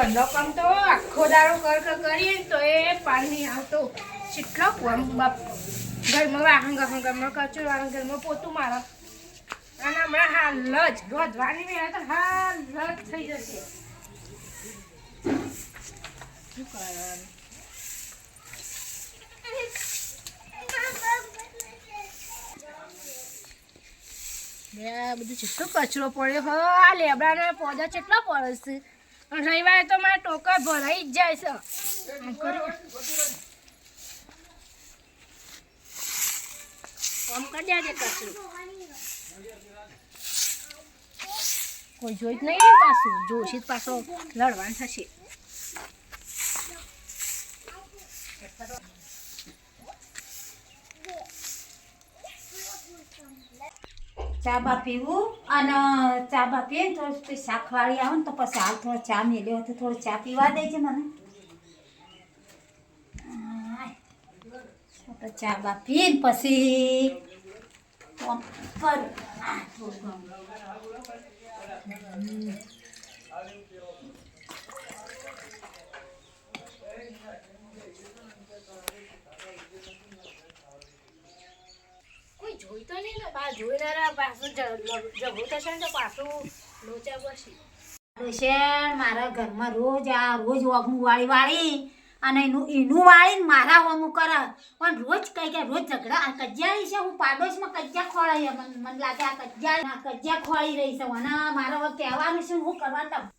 બધો કામ તો આખો દાડો કરીએ તો એ પાણી નહીં આવતો કેટલો કોમ બાપ ઘરમાં વાહન ઘરમાં કચરો વાહન ઘરમાં પોતું મારા અને હમણાં હાલ જ રોધવાની મેં તો હાલ જ થઈ જશે શું કરવાનું બધું કેટલો કચરો પડ્યો હો આ લેબડાનો પૌધા કેટલો પડે છે રવિવારે તો મારા ટોકા ભરાઈ જ જાય છે કામ કરી દેજે કચરો કોઈ જોઈ જ નહીં પાછું જોશી પાછો લડવાનું થશે ચા બા પીવું અને ચા બા પીએ ને થોડું શાકવાળી આવે ને તો પછી હાલ થોડો ચા મેલ્યો તો થોડો ચા પીવા દે છે મને તો ચા બા પીએ ને પછી જોઈ તો નહીં ને બા જોઈનારા પાછું જવું થશે ને તો પાછું લોચા પડશે મારા ઘરમાં રોજ ઓગણું વાળી અને એનું વાળીને મારા હોમું કરે પણ રોજ કઈ રોજ ઝઘડા કજિયાળી છે હું પાડોશમાં કજિયા ખોળાઈ મને લાગે આ કજિયા ખોળી રહી છે અને મારા કહેવાનું છે હું કરવાનું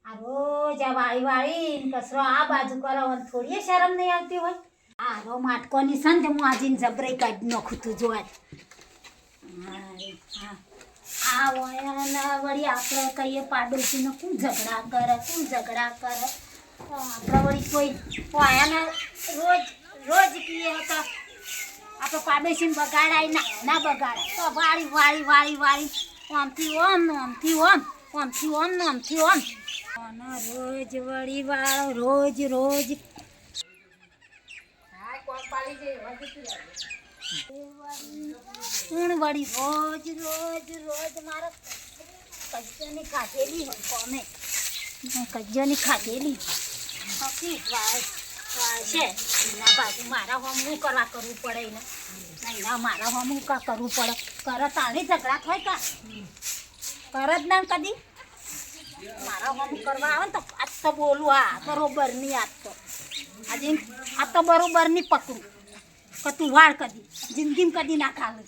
આ રોજ આ વાળીને કચરો આ બાજુ કરો થોડી શરમ નહીં આવતી હોય આ માટકોની સંત હું આજે જબરાઈ કાઢી નાખું તું જોવા આ વળી આપણે કહીએ પાડોશીને કોણ ઝઘડા કરે આપણે વળી કોઈ વાયાને રોજ કહીએ હતા આપણે પાડોશીને બગાડાય ના બગાડાય તો વાળી આમથી ઓમ રોજ વળી વાળો રોજ વળી રોજ મારે કજ્જાની ખાધેલી હોય કોમે કજ્જાની ખાધેલી છે એના બાજુ મારા હોમ હું કરવું પડે એને એના મારા હોમ હું કરવું પડે કરે તારે ઝઘડા થાય કા કરે જ ના કદી મારા હોમ કરવા આવે ને તો આજ તો બોલું બરોબર નહીં આજે આ તો બરોબર નહીં પકડું કે તું વાળ કદી જિંદગીમાં કદી ના ખાવે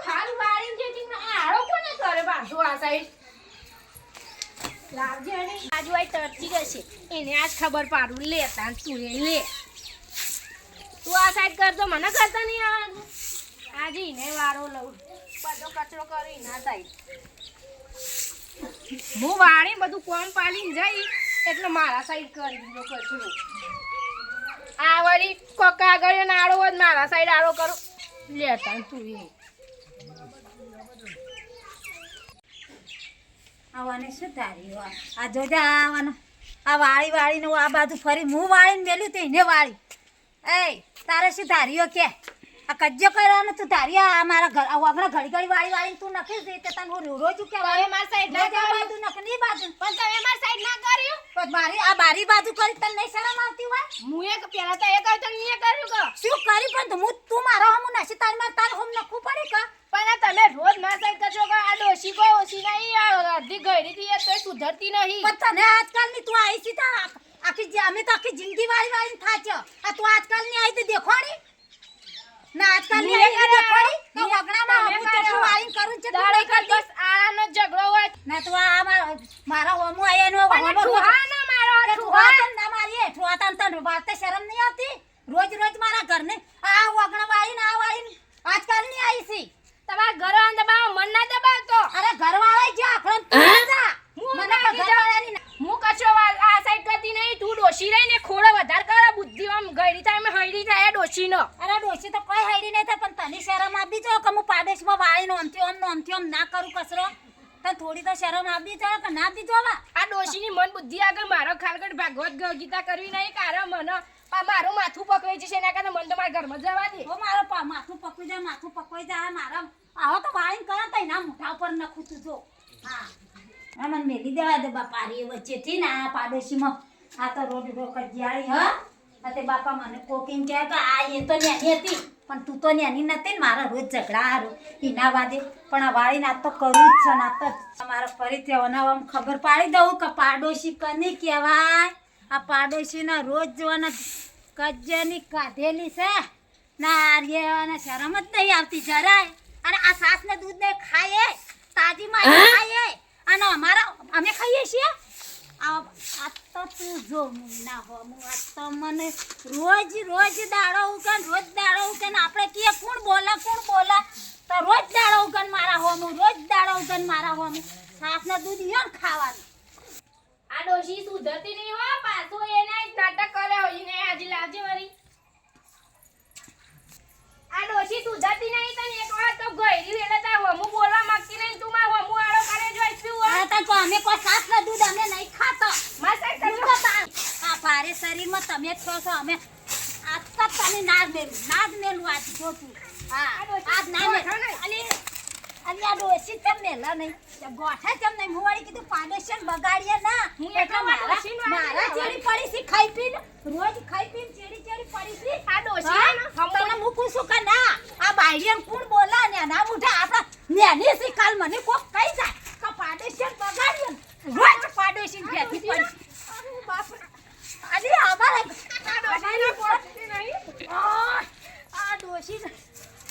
હારું વાળીને જે આળો કોને કરે બાજુ આ સાઈડ લાવજે અને બાજુ આઈ તરતી જશે એને આજ ખબર પાડું લે તાન તું લે તું આ સાઈડ કરતો મને કરતા નહીં આવવાનું આજે એને વારો લઉં બધો કચરો કરી ના સાઈડ હું વાળી બધું કોમ પાલીને જઈ એટલે મારા સાઈડ કરી દીધો કચરો આ વળી કોક આગળ આડો હોય મારા સાઈડ આડો કરો લેતા તું એ આવવાને શું તારી આ જોજા આવવાનું આ વાળીને આ બાજુ ફરી હું વાળીને મેલ્યું તો એને વાળી એ તારે શું ધાર્યો કે આ કજ્જો કરવાનો તું ધારી આ મારા ઘર આપણા ઘડી વાળીને તું નખી દે તો તને હું રોજ કે મારી સાઈડ ના કર્યું તું નખની બાજુ પણ તમે મારી સાઈડ ના કર્યું પણ મારી આ બારી બાજુ કરી તને નહીં શરમ આવતી હોય હું એક પેલા તો એ કરતો ને એ કર્યું કો શું કરી પણ તું મારો હમ નસી તાર હમ નખવું પડે કા પણ તમે રોજ મારી સાઈડ કરશો કે આ ડોશી કોઈ ઓછી નહીં અડધી ગયડી થી તો સુધરતી નહીં પણ તને આજકાલની તું આવી છે તો અમે તો આખી જિંદગી વાળીને થાચ્યો આ તું આજકાલની આવી તો દેખોડી ના આજકાલની આવી દેખોડી તો વગણામાં હું તો વાળીને કરું છે દાડે કર બસ આનો ઝઘડો હોય ના તો આ મારા હોમો આયાનો હોમો હા ના મારો ઠુહાતન ના મારી ઠુહાતન તને વાત શરમ નહીં આવતી રોજ મારા ઘરને આ વગણા વાળીને આ વાળીને આજકાલની આવી છે તમારા ઘર અંદર દબાવ મન ના દબાવતો અરે ઘરવાળા જે આખડો તું જા મને ઘરવાળાની હું કચરો આ સાઈડ કરતી નહીં તું ડોશી રહીને ખોડો વધાર કરે બુદ્ધિ આમ ગયડી થાય મેં હૈડી થાય ડોશીનો અરે ડોશી તો કોઈ હૈડી નહીં થાય પણ તને શરમ આપી જો કે હું પાડોશમાં વાળીનો આમથી આમ ના કરું કચરો તને થોડી તો શરમ આપી જો કે ના આપી જો આ ડોશીની મન બુદ્ધિ આગળ મારો ખાલગઢ ભાગવત ગીતા કરવી નહીં કારણ મને મારું માથું પકવાઈ જશે એના કારણે મન તો મારા ઘરમાં જવા દે ઓ મારો માથું પકવાઈ જાય મારા આવો તો વાળીને કરે તો એના મોઢા ઉપર નખું તું જો હા આ મને મેલી દેવા દે બાપા રે વચ્ચેથી ને આ પાડોશીમાં આ તો રોડ કજિયાળી હ આ તે બાપા મને કોકીમ કહે કે આ એ તો નેની હતી પણ તું તો નેની નથી ને મારા રોજ ઝઘડા હારું એના વાદે પણ આ વાળીને આ તો કરવું જ છે ને આ તો તમારે ફરીથી અનાવમ ખબર પાડી દઉં કે પાડોશી કની કહેવાય આ પાડોશીના રોજ જોવાના કજ્જાની કાઢેલી છે ના આર્યને શરમ જ નહીં આવતી જરાય અને આ સાસને દૂધ ને ખાઈએ તાજી માં ખાઈએ અને અમારા અમે ખાઈએ છીએ આ તો તું જો ના હો આ તો મને રોજ દાડો ઉગન આપણે કીએ કોણ બોલા તો રોજ દાડો ઉગન મારા હોમું સાસને દૂધ ઈયો ખાવાનું આ ડોશી સુધરતી નહીં હો પાછો એના જ નાટક કરે હોય ને આજે લાવજે વરી આ ડોશી સુધરતી નહીં તને એક વાર તો ગઈરી વેલે તા હમુ બોલવા માંગતી નહીં તું માર હમુ આળો કરે જોઈસ છું આ તો અમે કોઈ સાસને દૂધ અમે નહીં ખાતો માસા દૂધ તો આ ભારે શરીરમાં તમે જ છો અમે આજ તો તને નાગ મેલું આજ જો તું હા આજ ના અલી આ ડોશી તમ મેલા નહીં ગોઠા તમ નહીં મુવાડી કીધું પાડોશન બગાડીએ ના હું એટલે મારા ચેડી પડી સી ખાઈ પીને રોજ ખાઈ પીને ચેડી પડી સી આ ડોશી તને મૂકું છું કે ના આ બાઈડિયન કોણ બોલા ને ના મુઠા આપડા નેની સી કાલ મને કોક કહી જાય કે પાડોશન બગાડીએ રોજ પાડોશી ભેટી પડી બાપ અલી અમારે ડોશી બોલતી નહીં આ ડોશી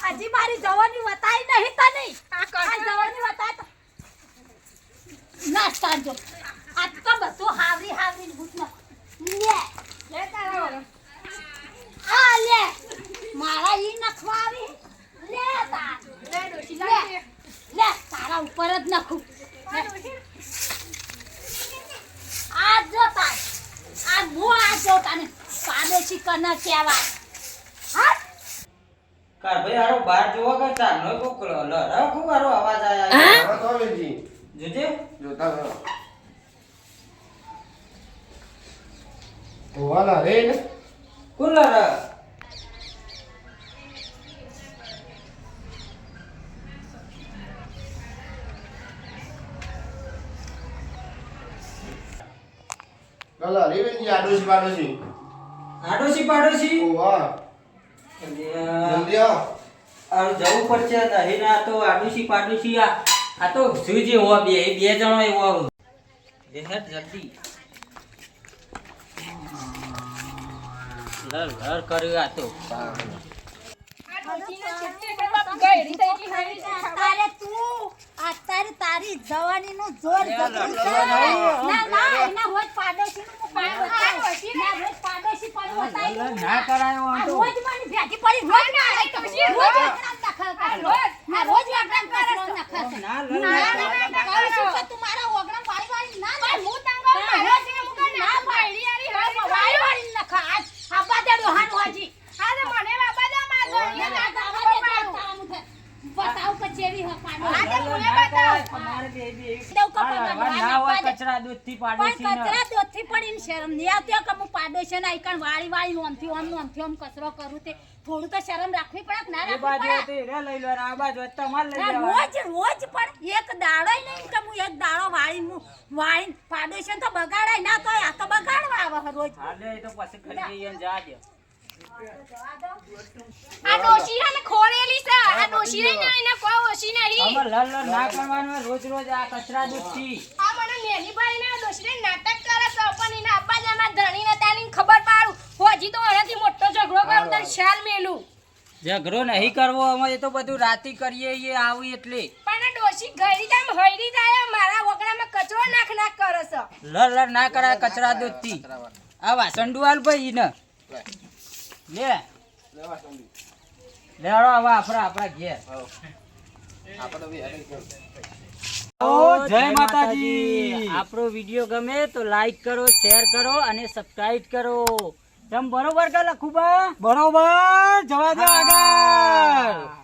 હજી મારી જવાની વતાઈ નહીં તને આ જવાની વતાઈ તો નાસ્તા જો આ તો બધું હાવરી ભૂતમાં લે તારા આ લે મારા ઈ નખવા આવી લે તાર લે ડોશી લે લાગે લે તારા ઉપર જ નખું આ ડોશી આ જો તાર આ મો આ જો તને પાડોશી કના કહેવાય હા કાર ભાઈ આરો બહાર જોવા કે ચાનો કોક લરા ખૂબ આરો અવાજ આયા હા તો વેજી જોજે જોતા રહો ઓવાલા રે ને કોણ લરા ગલા રે વેજી આડોશી આડોશી પાડોશી ઓવા જલ્દી આવ આ જવું પડશે નહીં ના તો આડોશી પાડોશી આ તો સુજી હોવા બે જણો એવો એ હેડ જલ્દી લર કર્યું આ તો આ ડોશીને છેટકે કરવા ગઈરી થઈ ગઈ હરી તારે તું અત્યારે તારી જવાનીનું જોર જતું છે. ના એના રોજ પાડોશીનું હું પાડ બતાવું. ના રોજ પાડોશી પણ બતાવી ના કરાયો આ આમ તો રોજ મને ભેટી પડી રોજ ના આઈ તો રોજ વાગડામ નખર કરે ના રોજ વાગડામ કચરો નખર કરે. ના ના કહું છું કે તું મારા ઓગણામ વાળી ના પણ હું તંગો મારા છે મુકા ના પાડી યારી હારી વાળી નખર આજ આબા દેડો હાનો હાજી આ તો મને બાબા દા માગો ના બતાવ કે જેવી હ પાડો આ તો મને બતાવ અમારે બે દેવ કપા ના હોય કચરા દૂધથી પણ પાડોશી કચરા દોથી પડીને શરમ નહીં આવતી કે હું પાડોશી ના આઈકણ વાળી ઓમથી ઓમ કચરો કરું તે થોડું તો શરમ રાખવી પડે કે ના એ રાખવી બાજુ પડે હતી રે લઈ લો ને આ બાજુ હતી તમારે લઈ ના, જવાનું. રોજ પણ એક દાડો નહીં કે હું એક દાડો વાળી પાડોશી તો બગાડાય ના તો આ તો બગાડવા આવે હે રોજ હા લે એ તો પછી કરી જઈએ ને જાજે. આ ડોશી હે ને ખોરેલી છે આ ડોશી રહી ને એને કોઈ ઓછી નહીં આમાં લર ના કરવાનું હોય રોજ રોજ આ કચરા દૂધથી. આ મને નેની ભાઈ ને ડોશી ને નાટક કરે છે પણ એને અબ્બા જાના ધણી ને તાની ખબર પાડું હોજી તો એનાથી મોટો ઝઘડો કરું તાર શાલ મેલું ઝઘડો નહીં કરવો અમે એ તો બધું રાતી કરીએ એ આવી એટલે પણ આ ડોશી ગઈરી જામ હઈરી જાય મારા વગડામાં કચરો નાખ કરે છે લર ના કરાય કચરા દૂધથી. આ વાસણ ડુવાલ ભાઈ ને લે લેવા સંડી લેવડો હવે આપણા ઘેર. આપણે બી હેડે જય માતાજી. આપણો વિડિયો ગમે તો લાઈક કરો, શેર કરો અને સબસ્ક્રાઇબ કરો. તમ બરોબર કે લખુબા? બરોબર, જવા દો આગળ.